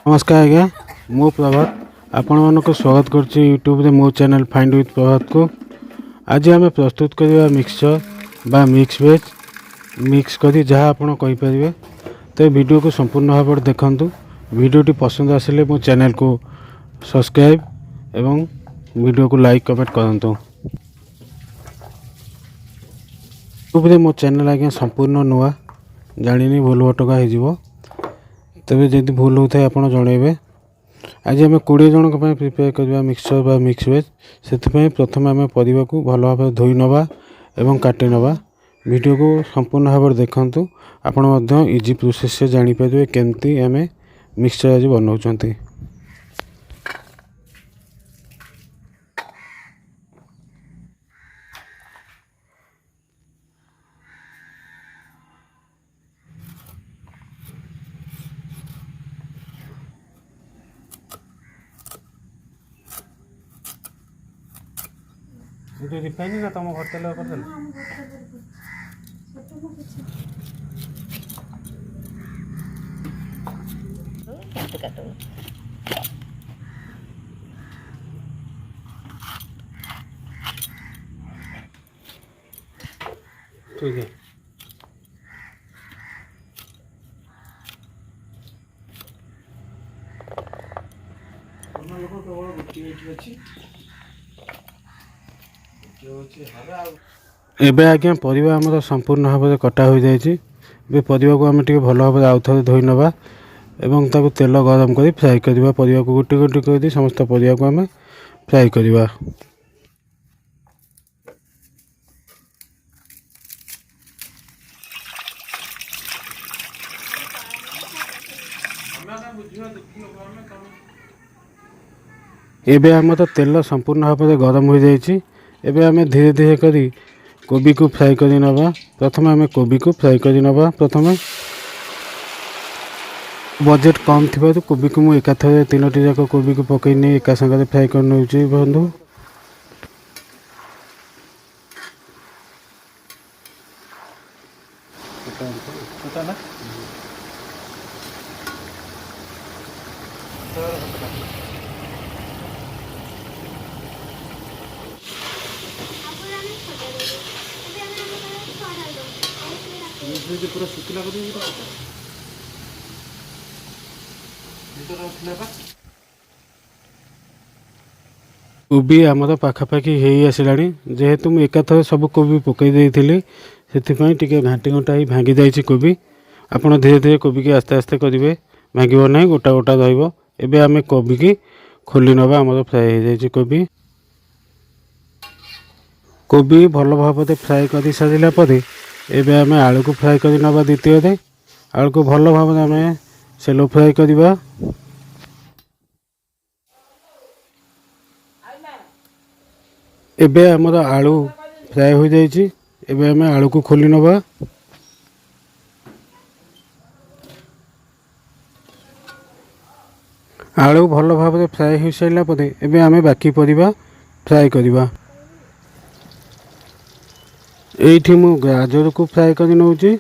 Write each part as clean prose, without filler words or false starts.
नमस्कार आज्ञा मो प्रभात आपण मानक स्वागत करछि यूट्यूब रे मो चैनल फाइंड विथ प्रभात को। आज आम प्रस्तुत करवा मिक्सचर बा मिक्स वेज मिक्स करी जहाँ आपण कहि परिबे। तो वीडियो को संपूर्ण भाव देखंतु। वीडियोटी पसंद आसिले मो चैनल को सब्सक्राइब एवं वीडियो को लाइक कमेंट करंतु। यूट्यूब रे मो चैनल आज्ञा संपूर्ण नुआ जानिनी भूल भटका हो जिवो। तबे जदि भूल होता है आपड़ जनइबे। आज आम 20 जन प्रिपेयर करवा मिक्सचर बा मिक्स वेज। से प्रथम आम परिवा को भल भाव धोई नवा एवं काटी नवा। वीडियो को संपूर्ण भाव देखंतु। आपण इजी प्रोसेस से जानि परिबे केमती आम मिक्सचर आज बनाउछंती। रिफाइन ना तुम घर तेल कर ठीक है। लोग केवल गोटे एबे आज्ञा परिवा हमर संपूर्ण भाव में कटा हो जाइए। परिवा को आम टे भल भाव आउ थे धोई नवा एवं ताको तेल गरम कर फ्राए करवा। परिवा को गोटे गोटे कर समस्त परिवा को आम फ्राए करवा। एबे आम तो तेल संपूर्ण भाव में गरम हो जाइए। एबे आम धीरे धीरे करी कोबी को फ्राए कर नवा। प्रथम आम कोबी को फ्राए कर नवा। प्रथम बजेट कम थी तो कोबी को मुझे एकाथरे 3टी जाक कोबी को पकईनी एका संगे फ्राए कर नौची बंधु। पूरा शुखला कोबी आमर पाखापाखि हो आसला। जेहेतु मुझे एकाथर सब कोबी पकई देती से घाटी घंटा ही भांगी जाइए कोबी। आपड़ धीरे धीरे कोबी की आस्ते आस्ते करेंगे भांग ना गोटा गोटा रही। आम कोबी की खोली नवा। आमर फ्राए हो जाइए कोबी। कोबी भल भाव फ्राए कर सारा पर एबे आम आलू को फ्राए कर नवा। द्वितीय आलू को भल भाव आम सेलो फ्राए करवा। एबे आमर आलू फ्राए हो जाइए। एबे आम आलू को खोली नवा। आलू भल भाव फ्राए हो सारा पर एबे आम बाकी परिवा फ्राए करवा। एठी मु गाजर को फ्राए कर नौची।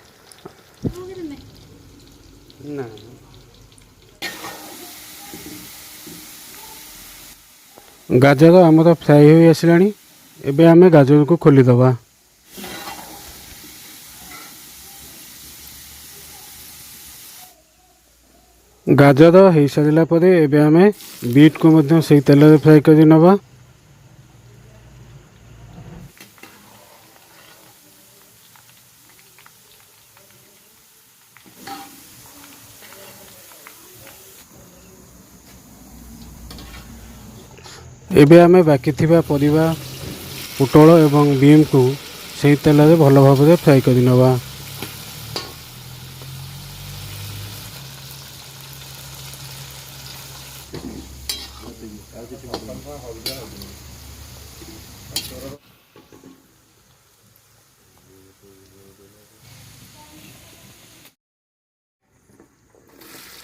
गाजर आमर फ्राए हो आसला। एबे आम गाजर को खोली दवा। गाजर हो सारा पर एबे आम बीट को मध्य से तेल रे फ्राए कर नवा। एबे आमे बाकी थिबा परिवा पोटल एवं बीम को सही तेल रे भल भाव में फ्राए कर नवा।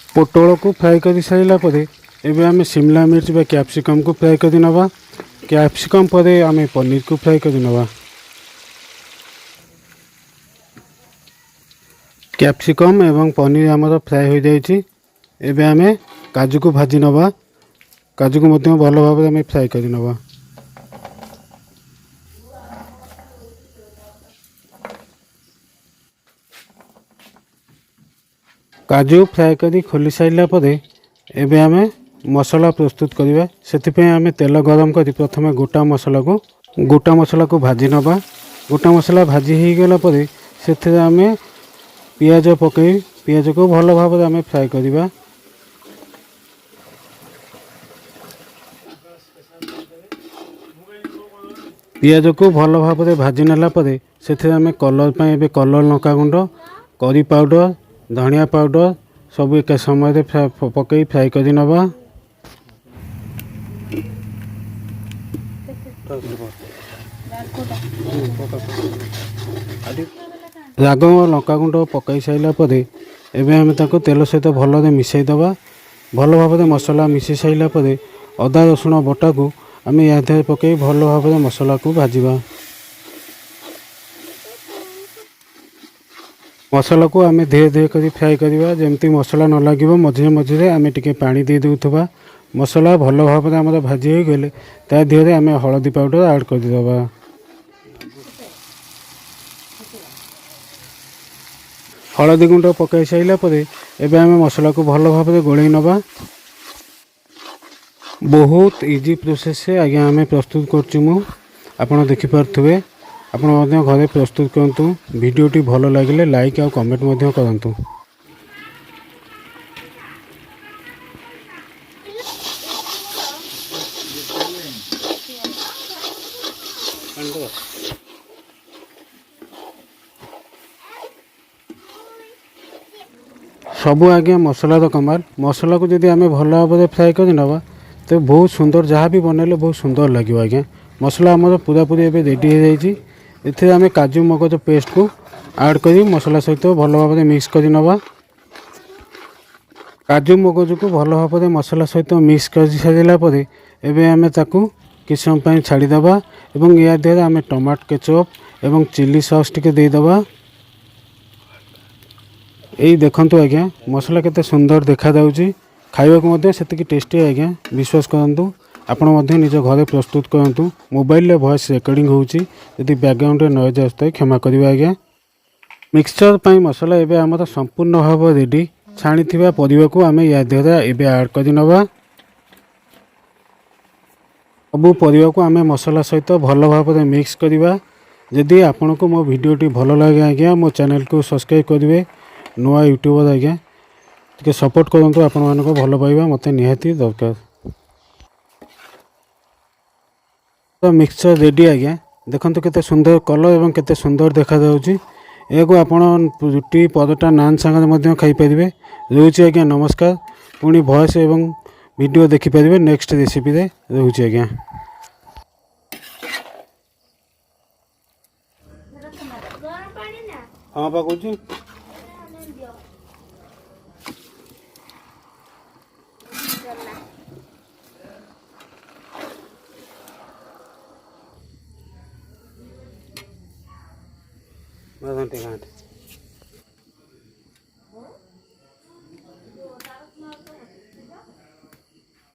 पोटल को फ्राए कर सारा पर एबे आमे शिमला मिर्च बा कैप्सिकम को फ्राए कर नवा। कैप्सिकम पर आमे पनीर को फ्राए कर नवा। कैप्सिकम एवं पनीर आमर फ्राए हो जाइए। एबे आमे काजू को भाजी नवा काजू को मध्य भल भाव आम फ्राए कर नवा काजू फ्राए कर खोली सारा पर एबे आम मसला प्रस्तुत करवा से आम तेल गरम कर प्रथम गोटा मसला को भाजी नवा गोटा मसला भाजी हो गला से आम पियाज पकई पियाज को भल भाव आम फ्राए करवा पियाज को भल भाव भाजी नेला से आम कलर पे कलर लंका गुंड करी पाउडर धनिया पाउडर सब एक समय पकई फ्राए कर नवा राग और लंका गुंड पकई सारा पर एवं आम तेल सहित भल मिसई दबा भल भाव मसला मिसई सारा पर अदा रसुण बटा को आम या पकई भल भाव मसला को भाजवा मसला को आम धीरे धीरे कर फ्राए करवा जमती मसला न लगे मझे मझे आम टे पानी दे दूथबा मसला भल भाव आम भाजी हो गले ता देहरे आम हलदी पाउडर ऐड करदे हलदी गुंड पकई सारा पर एवं आम मसला को भल भाव गोल नवा बहुत इजी प्रोसेस से आज्ञा आम प्रस्तुत कर देखिपे आपण घरे प्रस्तुत करूँ वीडियोटी भल लगे लाइक और कमेंट करूँ। सबू आज्ञा मसलार कमाल मसला को जब आम भल भाव फ्राए कर नवा तो बहुत सुंदर जहाँ भी बनइले बहुत सुंदर लगे आज्ञा मसला आमर पूरा पूरी एवं रेडी हो जाए इथे आम काजू मगज पेस्ट को ऐड कर मसला सहित भल भाव मिक्स कर नवा काजू मगज को भल भाव मसला सहित मिक्स कर सारा पर एवं आम किस समय छाड़ीदे और या देहरे आम टमाटो केचप एवं चिली सॉस टी देदेबा यही देखंतु आज्ञा मसला केते सुंदर देखा जाउची खाइबा को से टेस्टी आज्ञा विश्वास करंतु आपण निज घरे प्रस्तुत करूँ मोबाइल वॉइस रेकर्डिंग होची यदि बैकग्राउंड नॉइज आसता क्षमा करिवे आज्ञा मिक्सचर पाई मसला एबे हमर संपूर्ण भाव रेडी छाणी थिबा परिबा को आमे या देहरा एबे ऐड कर नवा सबू परिबा को आमे मसला सहित भल भाव मिक्स करवा जदि आपण को मो वीडियोटी भल लगे आज्ञा मो चैनल को सब्सक्राइब करेंगे नुआ यूट्यूबर आज्ञा टे सपोर्ट करूँ आपण मानक भल पाइबा मते निहाती दरकार तो मिक्सचर रेडी आज्ञा देखंतु केते सुंदर कलर एवं केते सुंदर देखा जाउची एगो आपण रुटी परोटा नान संगे मध्य खाई परिबे रहउची आज्ञा नमस्कार पुणी वॉइस एवं वीडियो देखि परिबे नेक्स्ट रेसिपी रे रहउची आज्ञा हां बा कहूची घंटे